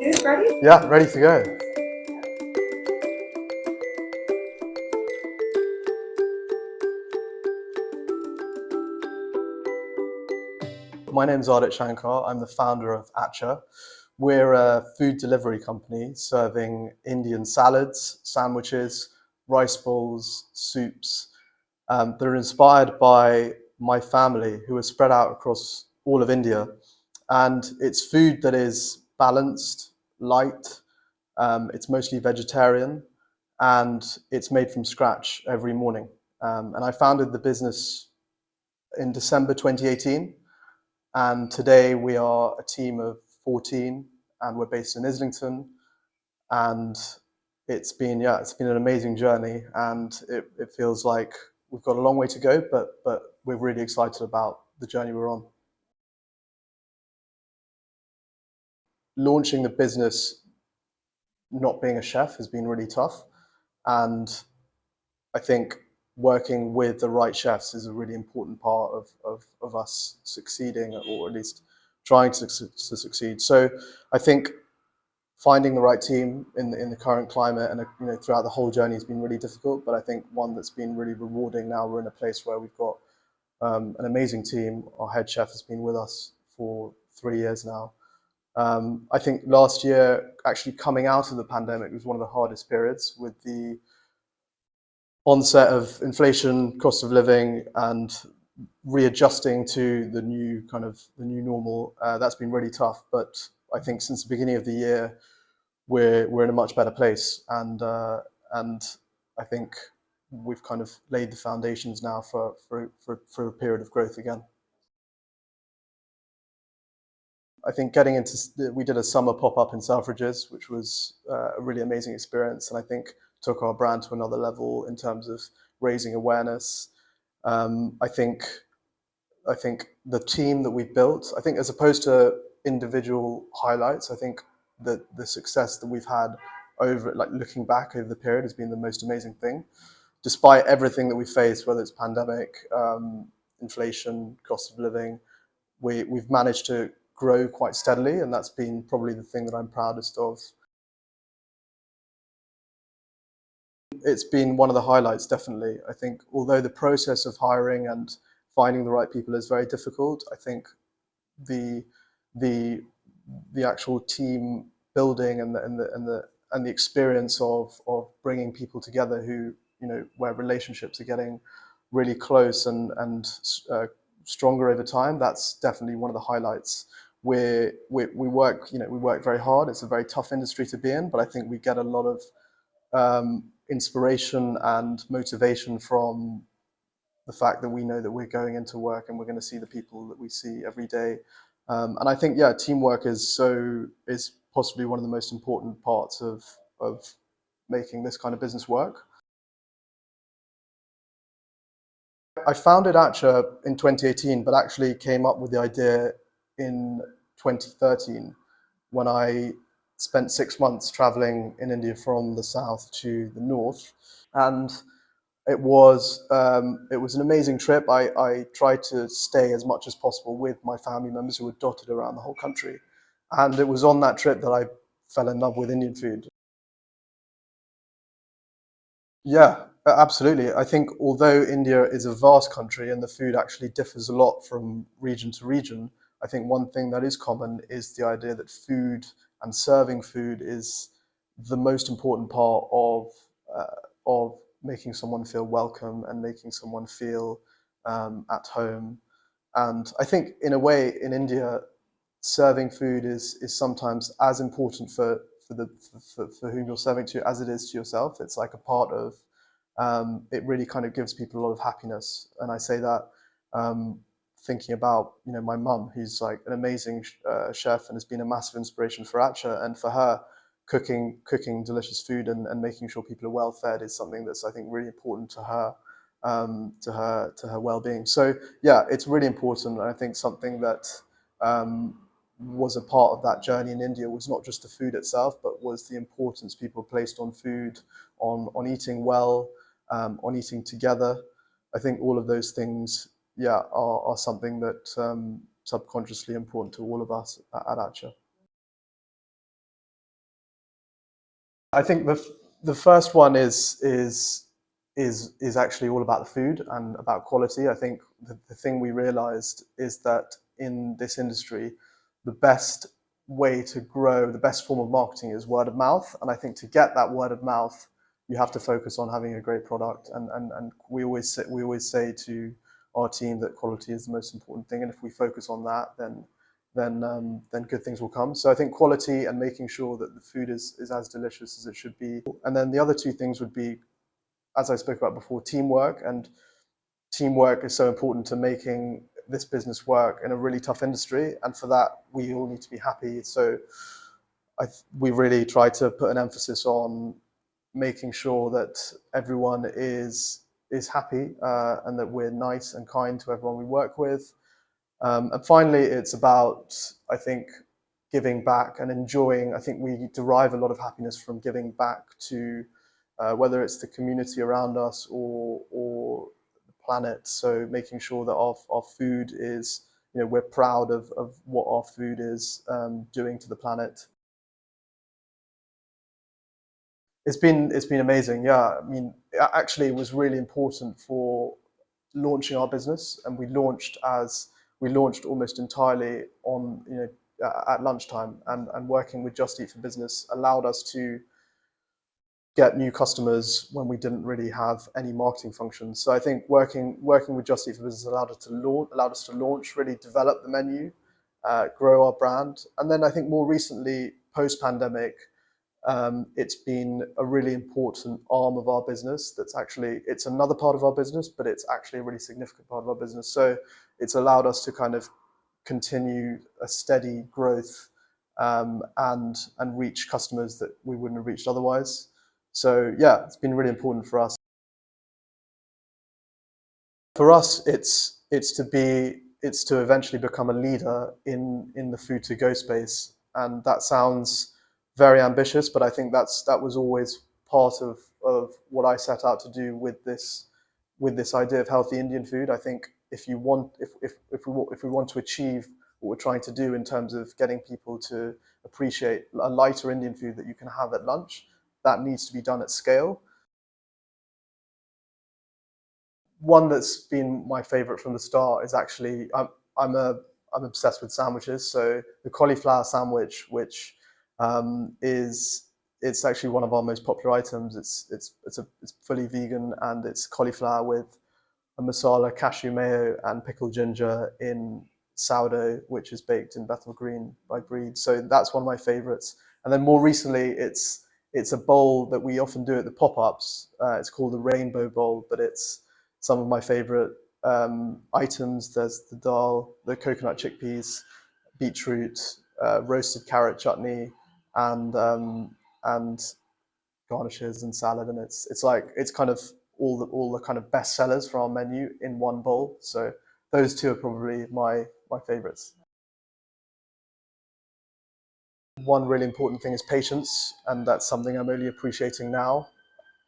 Dude, ready? Yeah, ready to go. My name's Aadit Shankar. I'm the founder of Atcha. We're a food delivery company serving Indian salads, sandwiches, rice bowls, soups that are inspired by my family who are spread out across all of India. And it's food that is balanced, light, it's mostly vegetarian, and it's made from scratch every morning. And I founded the business in December 2018, and today we are a team of 14, and we're based in Islington. And it's been an amazing journey, and it feels like we've got a long way to go, but we're really excited about the journey we're on. Launching the business, not being a chef, has been really tough, and I think working with the right chefs is a really important part of us succeeding, or at least trying to succeed. So I think finding the right team in the current climate and throughout the whole journey has been really difficult, but I think one that's been really rewarding. Now we're in a place where we've got an amazing team. Our head chef has been with us for 3 years now. I think last year, actually coming out of the pandemic, was one of the hardest periods with the onset of inflation, cost of living, and readjusting to the new normal. That's been really tough. But I think since the beginning of the year, we're in a much better place, and I think we've kind of laid the foundations now for a period of growth again. I think we did a summer pop-up in Selfridges, which was a really amazing experience, and I think took our brand to another level in terms of raising awareness. Um, I think I think the team that we built, I think as opposed to individual highlights, I think that the success that we've had over, like looking back over the period, has been the most amazing thing. Despite everything that we faced, whether it's pandemic, inflation, cost of living, we've managed to grow quite steadily, and that's been probably the thing that I'm proudest of. It's been one of the highlights, definitely. I think although the process of hiring and finding the right people is very difficult, I think the the the actual team building and the experience of bringing people together who, where relationships are getting really close and stronger over time, that's definitely one of the highlights. We work very hard. It's a very tough industry to be in, but I think we get a lot of inspiration and motivation from the fact that we know that we're going into work and we're going to see the people that we see every day. And I think, yeah, teamwork is possibly one of the most important parts of making this kind of business work. I founded Atcha in 2018, but actually came up with the idea in 2013 when I spent 6 months traveling in India from the south to the north. And it was an amazing trip. I tried to stay as much as possible with my family members who were dotted around the whole country, and it was on that trip that I fell in love with Indian food. Yeah, absolutely. I think although India is a vast country and the food actually differs a lot from region to region, I think one thing that is common is the idea that food and serving food is the most important part of making someone feel welcome and making someone feel at home. And I think, in a way, in India, serving food is sometimes as important for whom you're serving to as it is to yourself. It's like a part of it really kind of gives people a lot of happiness. And I say that thinking about my mum, who's like an amazing chef and has been a massive inspiration for Atcha, and for her, cooking delicious food and making sure people are well fed is something that's, I think, really important to her, to her well-being. So yeah, it's really important, and I think something that um, was a part of that journey in India was not just the food itself, but was the importance people placed on food, on eating well, on eating together. I think all of those things, yeah, are something that subconsciously important to all of us at Atcha. I think the first one is actually all about the food and about quality. I think the thing we realized is that in this industry, the best way to grow, the best form of marketing is word of mouth. And I think to get that word of mouth, you have to focus on having a great product. And we always say to our team that quality is the most important thing. And if we focus on that, then good things will come. So I think quality and making sure that the food is as delicious as it should be. And then the other two things would be, as I spoke about before, teamwork. And teamwork is so important to making this business work in a really tough industry. And for that, we all need to be happy. So we really try to put an emphasis on making sure that everyone is happy, and that we're nice and kind to everyone we work with. And finally, it's about, I think, giving back and enjoying. I think we derive a lot of happiness from giving back to, whether it's the community around us or the planet. So making sure that our food is, we're proud of what our food is doing to the planet. It's been amazing. Yeah, I mean, actually, it was really important for launching our business, and we launched almost entirely on at lunchtime, and working with Just Eat for Business allowed us to get new customers when we didn't really have any marketing functions. So I think working with Just Eat for Business allowed us to launch, really develop the menu, grow our brand, and then I think more recently, post pandemic, it's been a really important arm of our business. It's another part of our business, but it's actually a really significant part of our business. So it's allowed us to kind of continue a steady growth, and reach customers that we wouldn't have reached otherwise. So yeah, it's been really important for us. For us, it's to eventually become a leader in the food to go space, and that sounds very ambitious, but I think that was always part of what I set out to do with this idea of healthy Indian food. I think if we want to achieve what we're trying to do in terms of getting people to appreciate a lighter Indian food that you can have at lunch, that needs to be done at scale. One that's been my favorite from the start is actually I'm a I'm obsessed with sandwiches. So the cauliflower sandwich, which is it's actually one of our most popular items. It's fully vegan, and it's cauliflower with a masala, cashew mayo, and pickled ginger in sourdough, which is baked in Bethel Green by Breed. So that's one of my favorites. And then more recently, it's a bowl that we often do at the pop-ups. It's called the Rainbow Bowl, but it's some of my favorite items. There's the dal, the coconut chickpeas, beetroot, roasted carrot chutney, and garnishes and salad, and it's kind of all the kind of best sellers from our menu in one bowl. So those two are probably my favorites. One really important thing is patience, and that's something I'm only appreciating now.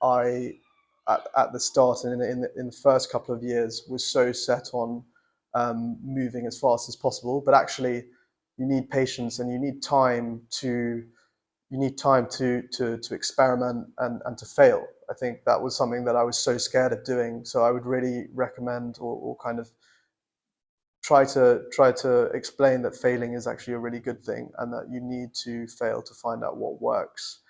I at the start and in the first couple of years was so set on moving as fast as possible, but actually you need patience, and you need time to experiment and to fail. I think that was something that I was so scared of doing. So I would really recommend, or kind of try to explain that failing is actually a really good thing, and that you need to fail to find out what works.